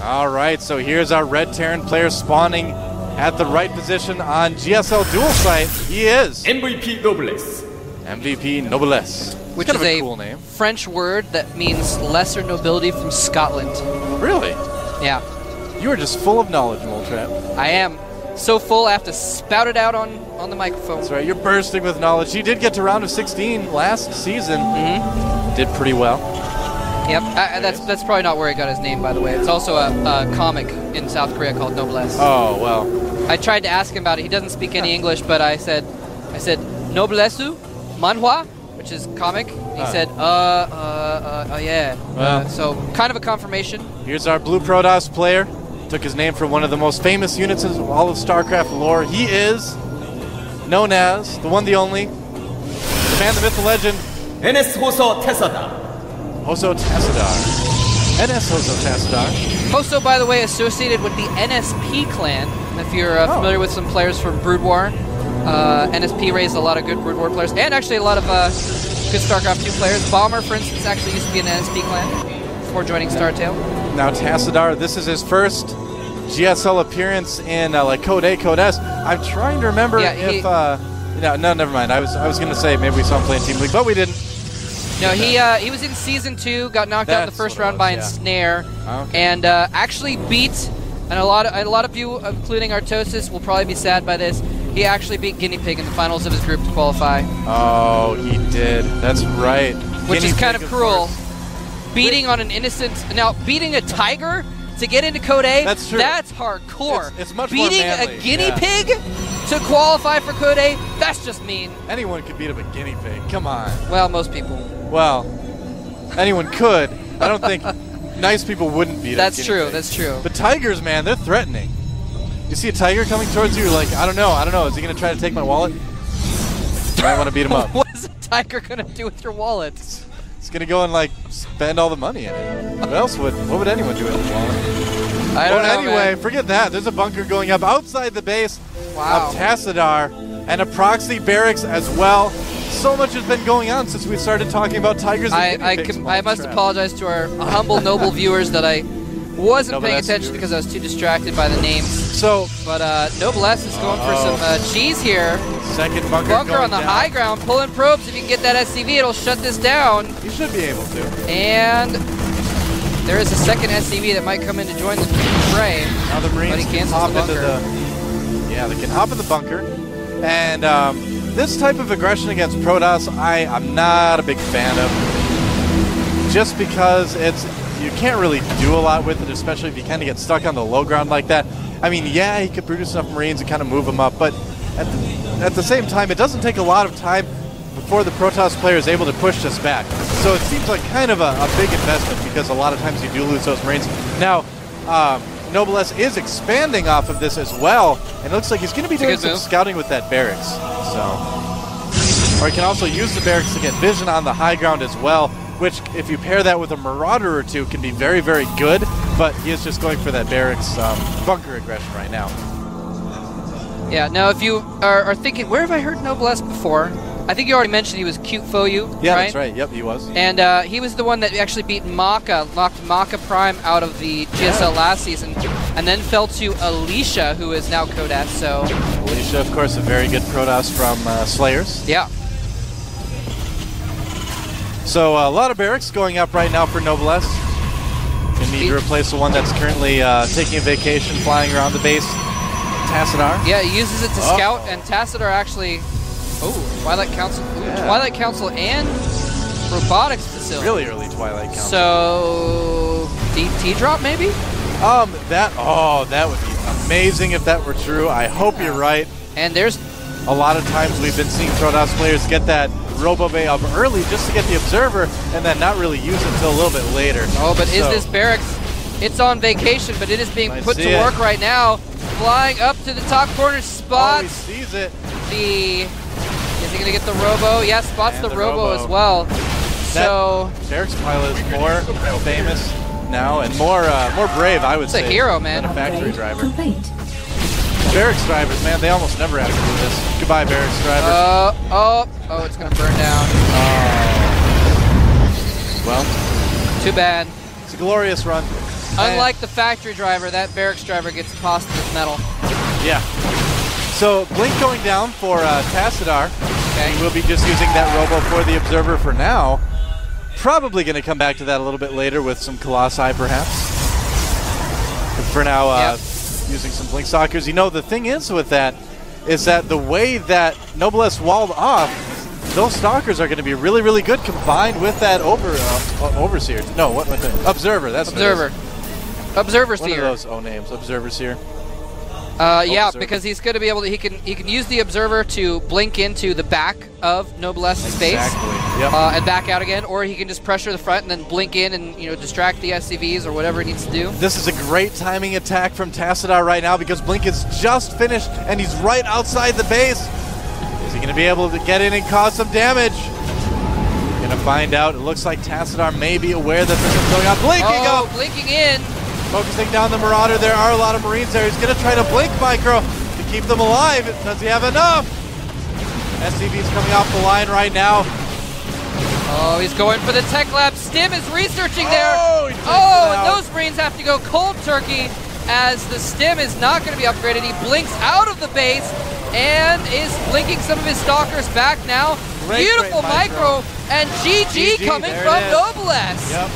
All right, so here's our Red Terran player spawning at the right position on GSL dual site. He is MVP Noblesse. MVP Noblesse. Which kind is of a cool name. French word that means lesser nobility from Scotland. Really? Yeah. You are just full of knowledge, Moletrap. I am. So full, I have to spout it out on the microphone. That's right, you're bursting with knowledge. You did get to round of 16 last season. Did pretty well. Yep, that's probably not where he got his name, by the way. It's also a comic in South Korea called Noblesse. Oh, well. I tried to ask him about it. He doesn't speak any English, but I said, Noblesse manhwa, which is comic. He said, yeah. Well. So kind of a confirmation. Here's our blue Protoss player. Took his name from one of the most famous units in all of StarCraft lore. He is known as the one, the only, the man, the myth, the legend, NS Hoso Tesada. Hoso Tassadar. NS Hoso Tassadar. Hoso, by the way, associated with the NSP clan. If you're familiar with some players from Brood War, NSP raised a lot of good Brood War players, and actually a lot of good StarCraft 2 players. Bomber, for instance, actually used to be an NSP clan before joining StarTale. Now Tassadar, this is his first GSL appearance in like Code A, Code S. I'm trying to remember if no, never mind. I was gonna say maybe we saw him play in Team League, but we didn't. No, he was in Season 2, got knocked out in the first round by Ensnare, and actually beat, and a lot of you, including Artosis, will probably be sad by this. He actually beat Guinea Pig in the finals of his group to qualify. Oh, he did. That's right. Which is kind of cruel. Beating on an innocent... Now, beating a tiger to get into Code A, that's true. That's hardcore. It's much beating more manly. A guinea pig to qualify for Code A, that's just mean. Anyone could beat up a guinea pig. Come on. Well, most people. Well, anyone could. I don't think nice people wouldn't beat up a guinea pig. That's true. But tigers, man, they're threatening. You see a tiger coming towards you, you're like, I don't know. Is he going to try to take my wallet? You might want to beat him up. What is a tiger going to do with your wallet? It's going to go and, like, spend all the money in it. What would anyone do with a wallet? I don't know, anyway, man. Forget that. There's a bunker going up outside the base of Tassadar and a proxy barracks as well. So much has been going on since we started talking about tigers and guinea pigs. I must apologize to our humble, noble viewers that I wasn't paying attention because I was too distracted by the names. But Noblesse is going for some cheese here. Second bunker on the high ground, pulling probes. If you can get that SCV, it'll shut this down. You should be able to. And there is a second SCV that might come in to join the fray. Now the Marines can hop into they can hop in the bunker. And this type of aggression against Protoss, I'm not a big fan of. Just because you can't really do a lot with it, especially if you kind of get stuck on the low ground like that. I mean, yeah, he could produce enough Marines and kind of move them up, but at the same time, it doesn't take a lot of time before the Protoss player is able to push this back. So it seems like kind of a big investment because a lot of times you do lose those Marines. Now, Noblesse is expanding off of this as well, and it looks like he's going to be doing some scouting with that barracks. Or he can also use the barracks to get vision on the high ground as well, which, if you pair that with a Marauder or two, can be very, very good, but he is just going for that barracks bunker aggression right now. Yeah, now if you are thinking, where have I heard Noblesse before? I think you already mentioned he was Cute Foyu, yeah, right? That's right. Yep, he was. And he was the one that actually beat Maka, knocked Maka Prime out of the GSL last season, and then fell to Alicia, who is now Code S, so... Alicia, of course, a very good Protoss from Slayers. Yeah. So a lot of barracks going up right now for Noblesse. Gonna need to replace the one that's currently taking a vacation, flying around the base, Tassadar. Yeah, he uses it to scout, and Tassadar actually... Oh, Twilight Council. Twilight Council and Robotics Facility. Really early Twilight Council. So, T-drop maybe? That would be amazing if that were true. I hope you're right. And there's... A lot of times we've been seeing Protoss players get that Robo-Bay up early just to get the Observer and then not really use it until a little bit later. Oh, but is this barracks... It's on vacation, but it is being put to work right now. Flying up to the top corner, spots. Oh, he sees it. Is he going to get the Robo? Yeah, spots the Robo as well. So Barracks pilot is more famous now and more brave, I would say. He's a hero, man. Than a factory driver. Barracks drivers, man, they almost never have to do this. Goodbye, barracks drivers. Oh, it's going to burn down. Well, too bad. It's a glorious run. Unlike the factory driver, that barracks driver gets tossed with metal. Yeah. So Blink going down for Tassadar. Okay. We'll be just using that robo for the Observer for now. Probably going to come back to that a little bit later with some Colossi, perhaps. But for now, using some Blink Stalkers. You know, the thing is with that is that the way that Noblesse walled off, those Stalkers are going to be really, really good combined with that Overseer. No, what the Observer. That's Observer. Observer One Seer. of those names, Observer Seer. Yeah, Observer. because he's going to be able to. He can use the Observer to blink into the back of Noblesse's base. Exactly. Yep. And back out again, or he can just pressure the front and then blink in and distract the SCVs or whatever he needs to do. This is a great timing attack from Tassadar right now because Blink is just finished and he's right outside the base. Is he going to be able to get in and cause some damage? Going to find out. It looks like Tassadar may be aware that this is going on. Blinking up! Blinking in. Focusing down the Marauder. There are a lot of Marines there. He's going to try to blink Micro to keep them alive. Does he have enough? SCV's coming off the line right now. Oh, he's going for the Tech Lab. Stim is researching there. And those Marines have to go cold turkey as the Stim is not going to be upgraded. He blinks out of the base and is blinking some of his Stalkers back now. Beautiful micro and GG coming from Noblesse. Yep.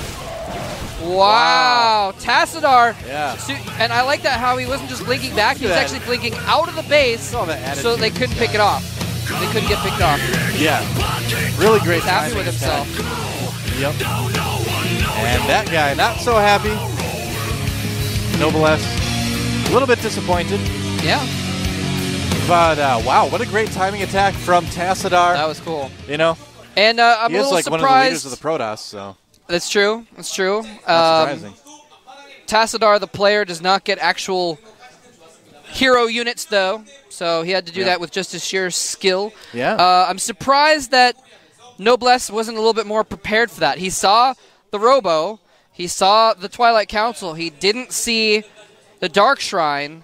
Wow. Tassadar. Yeah. And I like that how he wasn't just blinking back, he was actually blinking out of the base so that they couldn't pick it off. They couldn't get picked off. Yeah. Really great. He's happy with himself. Yep. And that guy, not so happy. Noblesse, a little bit disappointed. Yeah. But, wow, what a great timing attack from Tassadar. That was cool. I'm And a I'm a little little like surprised. one of the leaders of the Protoss, so. That's true. That's true. Not surprising. Tassadar, the player, does not get actual hero units, though. So he had to do that with just his sheer skill. Yeah. I'm surprised that Noblesse wasn't a little bit more prepared for that. He saw the Robo. He saw the Twilight Council. He didn't see the Dark Shrine.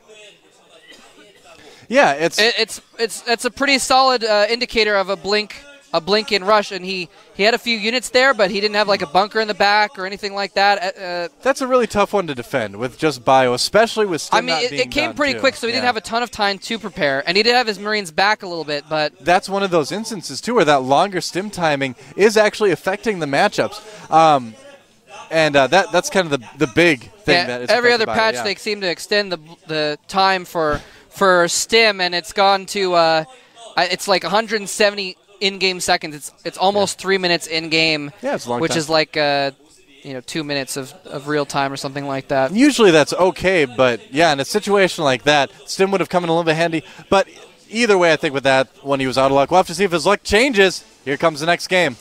Yeah, it's a pretty solid indicator of a blink in rush, and he had a few units there, but he didn't have like a bunker in the back or anything like that. That's a really tough one to defend with just bio, especially with Stim not being it came done, pretty too. quick, so he didn't have a ton of time to prepare, and he did have his Marines back a little bit, but that's one of those instances too where that longer Stim timing is actually affecting the matchups. And that's kind of the big thing that is every other affected by patch it, they seem to extend the time for Stim, and it's gone to it's like 170 in-game seconds. It's almost 3 minutes in-game, it's a long which time. is like 2 minutes of real time or something like that. Usually that's okay, but yeah, in a situation like that, Stim would have come in a little bit handy. But either way, I think with that one he was out of luck. We'll have to see if his luck changes. Here comes the next game.